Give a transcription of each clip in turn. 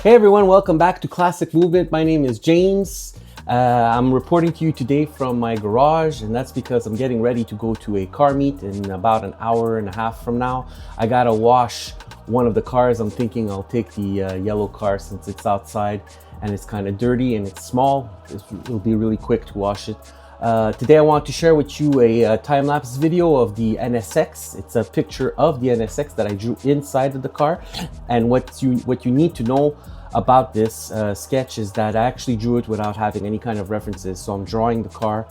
Hey everyone, welcome back to Classic Movement. My name is James. I'm reporting to you today from my garage, and that's because I'm getting ready to go to a car meet in about an hour and a half from now. I gotta wash one of the cars. I'm thinking I'll take the yellow car since it's outside and it's kind of dirty and it's small. It'll be really quick to wash it. Today I want to share with you a time-lapse video of the NSX. It's a picture of the NSX that I drew inside of the car. And what you need to know about this sketch is that I actually drew it without having any kind of references. So I'm drawing the car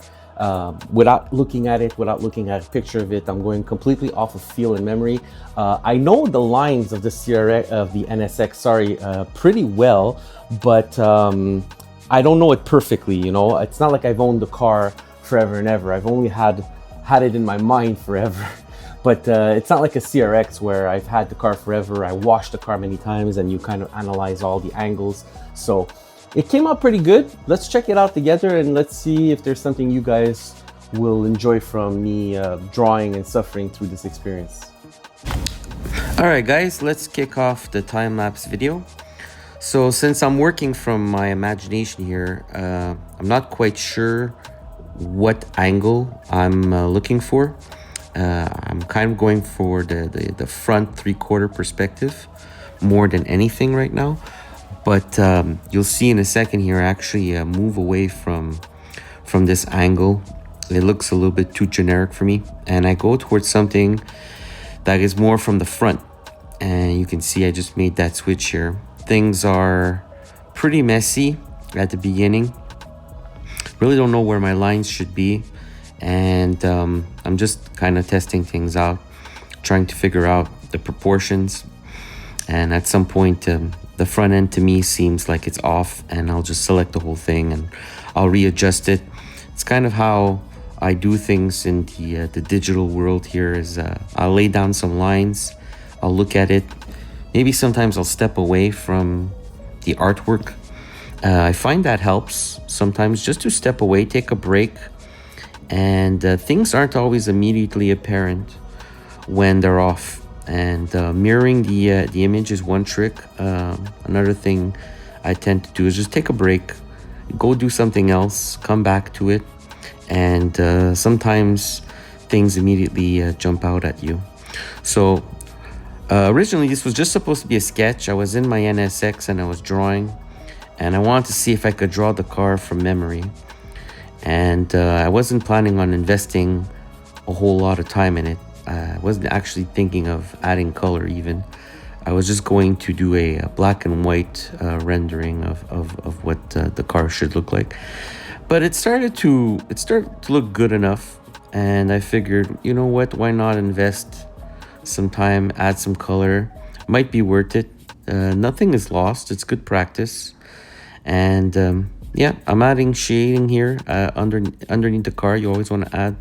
without looking at it, without looking at a picture of it. I'm going completely off of feel and memory. I know the lines of the NSX, pretty well, but I don't know it perfectly, you know. It's not like I've owned the car forever and ever. I've only had it in my mind forever. But it's not like a CRX where I've had the car forever. I washed the car many times and you kind of analyze all the angles. So it came out pretty good. Let's check it out together and let's see if there's something you guys will enjoy from me drawing and suffering through this experience. All right, guys, let's kick off the time-lapse video. So since I'm working from my imagination here, I'm not quite sure what angle I'm looking for. I'm kind of going for the front three-quarter perspective more than anything right now. But you'll see in a second here, I actually move away from this angle. It looks a little bit too generic for me. And I go towards something that is more from the front. And you can see I just made that switch here. Things are pretty messy at the beginning. Really don't know where my lines should be. And I'm just kind of testing things out, trying to figure out the proportions. And at some point, the front end to me seems like it's off, and I'll just select the whole thing and I'll readjust it. It's kind of how I do things in the digital world here is I'll lay down some lines, I'll look at it. Maybe sometimes I'll step away from the artwork. I find that helps sometimes just to step away, take a break. And things aren't always immediately apparent when they're off. And mirroring the image is one trick. Another thing I tend to do is just take a break, go do something else, come back to it. And sometimes things immediately jump out at you. So originally this was just supposed to be a sketch. I was in my NSX and I was drawing. And I wanted to see if I could draw the car from memory. And I wasn't planning on investing a whole lot of time in it. I wasn't actually thinking of adding color even. I was just going to do a black and white rendering of what the car should look like. But it started to look good enough, and I figured, you know what, why not invest some time, add some color. Might be worth it. Nothing is lost. It's good practice. And yeah, I'm adding shading here underneath the car. You always want to add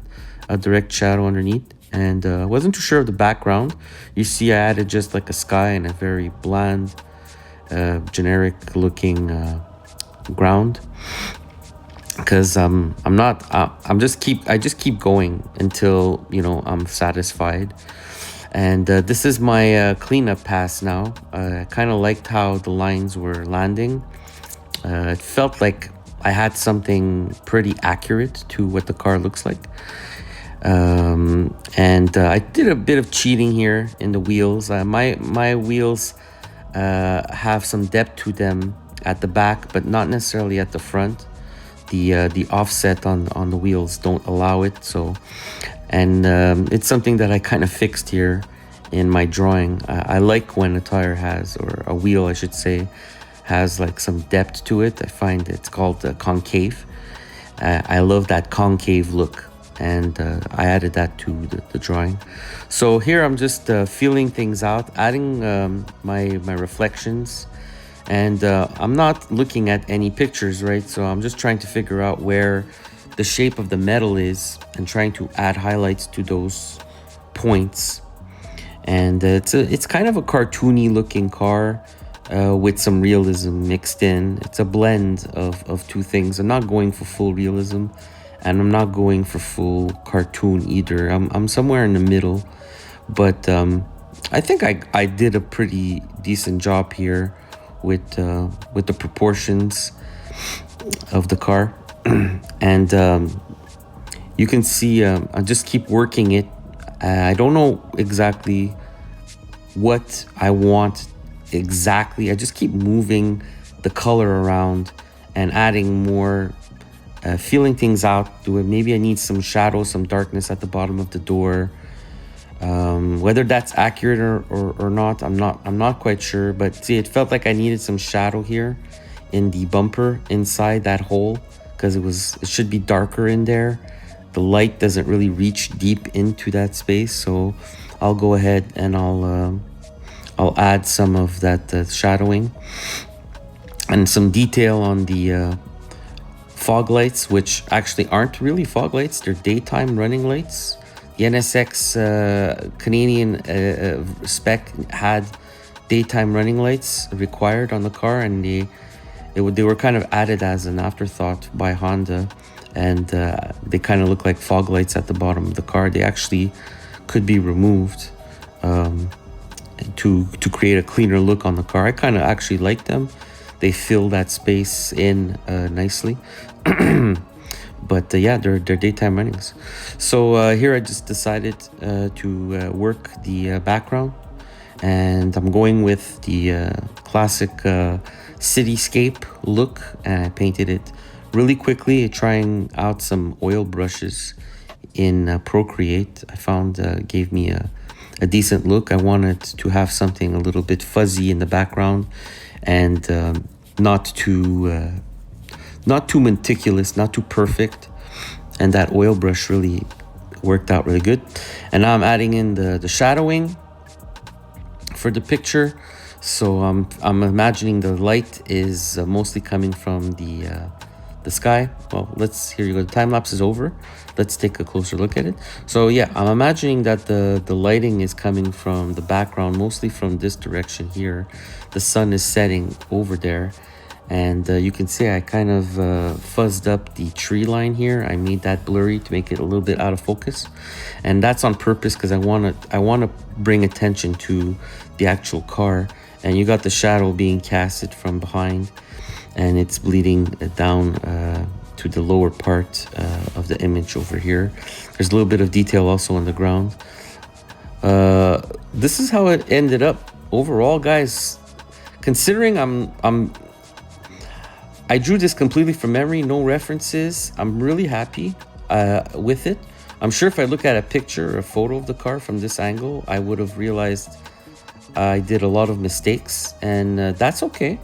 a direct shadow underneath. And I wasn't too sure of the background. You see I added just like a sky and a very bland, generic looking ground. Because I just keep going until, you know, I'm satisfied. And this is my cleanup pass now. I kind of liked how the lines were landing. It felt like I had something pretty accurate to what the car looks like. And I did a bit of cheating here in the wheels. My wheels have some depth to them at the back, but not necessarily at the front. The offset on the wheels don't allow it. So, and it's something that I kind of fixed here in my drawing. I like when a tire has, or a wheel I should say, has like some depth to it. I find it's called concave. I love that concave look, and I added that to the drawing. So here I'm just feeling things out, adding my reflections, and I'm not looking at any pictures, right? So I'm just trying to figure out where the shape of the metal is and trying to add highlights to those points. And it's kind of a cartoony looking car. With some realism mixed in. It's a blend of two things. I'm not going for full realism, and I'm not going for full cartoon either. I'm somewhere in the middle, but I think I did a pretty decent job here with the proportions of the car. And you can see I just keep working it. I don't know exactly what I want exactly. I just keep moving the color around and adding more, feeling things out. Maybe I need some shadow, some darkness at the bottom of the door. Whether that's accurate or not, I'm not quite sure. But see, it felt like I needed some shadow here in the bumper inside that hole, because it should be darker in there. The light doesn't really reach deep into that space, so I'll go ahead and I'll add some of that shadowing and some detail on the fog lights, which actually aren't really fog lights. They're daytime running lights. The NSX Canadian spec had daytime running lights required on the car, and they were kind of added as an afterthought by Honda, and they kind of look like fog lights at the bottom of the car. They actually could be removed to create a cleaner look on the car. I kind of actually like them. They fill that space in nicely. But yeah, they're daytime runnings. So here I just decided to work the background, and I'm going with the classic cityscape look, and I painted it really quickly, trying out some oil brushes in Procreate. I found gave me a decent look. I wanted to have something a little bit fuzzy in the background, and not too meticulous, not too perfect. And that oil brush really worked out really good. And now I'm adding in the shadowing for the picture. So I'm imagining the light is mostly coming from the sky. Well, here you go. The time lapse is over. Let's take a closer look at it. So yeah, I'm imagining that the lighting is coming from the background, mostly from this direction here. The sun is setting over there, and you can see I kind of fuzzed up the tree line here. I made that blurry to make it a little bit out of focus, and that's on purpose because I want to bring attention to the actual car. And you got the shadow being casted from behind, and it's bleeding down to the lower part of the image over here. There's a little bit of detail also on the ground. This is how it ended up overall, guys. Considering I drew this completely from memory, no references, I'm really happy with it. I'm sure if I look at a picture or a photo of the car from this angle, I would have realized I did a lot of mistakes, and that's okay.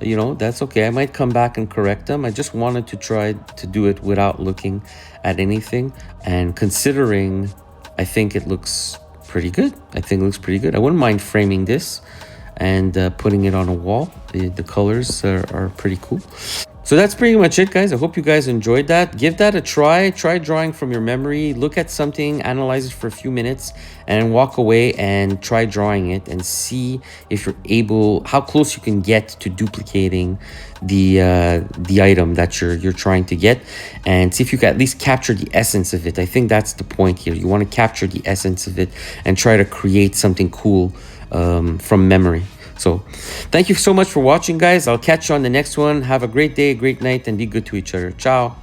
You know, that's okay. I might come back and correct them. I just wanted to try to do it without looking at anything. And considering, I think it looks pretty good. I wouldn't mind framing this and putting it on a wall. The colors are pretty cool. So that's pretty much it, guys. I hope you guys enjoyed that. Give that a try. Try drawing from your memory. Look at something, analyze it for a few minutes, and walk away and try drawing it and see if you're able, how close you can get to duplicating the item that you're trying to get, and see if you can at least capture the essence of it. I think that's the point here. You want to capture the essence of it and try to create something cool from memory. So thank you so much for watching, guys. I'll catch you on the next one. Have a great day, a great night, and be good to each other. Ciao.